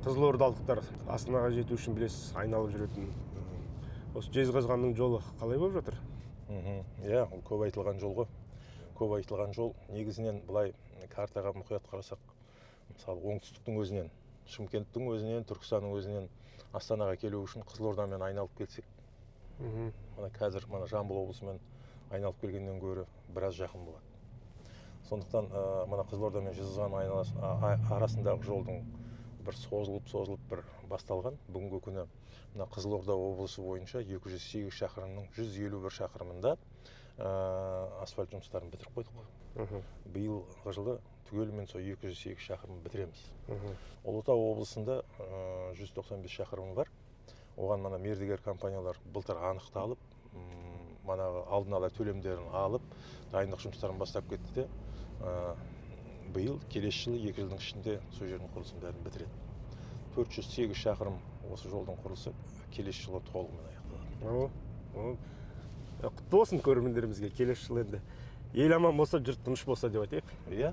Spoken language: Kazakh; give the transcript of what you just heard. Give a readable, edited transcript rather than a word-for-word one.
қызылордалықтар Астанаға жету үшін білесіз айналып жүретін осы Жезқазғанның жолы қалай болып жатыр? Иә, ол көп айтылған жол ғой. Көп айтылған жол. Негізінен былай картаға мұқият қарасақ, мысалы оңтүстіктің өзінен, Шымкенттің өзінен, Түркістанның өзінен Астанаға келу үшін Қызылордамен айналып келсек, мына қазір Жамбыл облысымен айналып келгеннен гөрі біраз жақын болады. Сондықтан мына Қызылорда мен Жезқазған арасындағы жолдың бір созылып бір басталған. Бүгінгі күні мына Қызылорда облысы бойынша 208 шақырымның 151 шақырымында асфальт жұмыстарын бітіріп қойдық. Биылғы жылы түгелімен сол 208 шақырым бітіреміз. Ұлытау облысында 195 шақырым бар. Оған мына мердігер компаниялар былтыр анықталып, манағы алдын ала төлемдерін алып, дайындық жұмыстарын бастап кетті де, биыл келесі жылы 2 жылдың ішінде сол жердің құрылысын бәрін бітіреді. 408 шақырым осы жолдың құрылысы келесі жылы толығымен аяқталады. Құтты болсын көрермендерімізге келесі жылы енді. Ел аман болса, жұрт тыныш болса деп айтайық. Иә.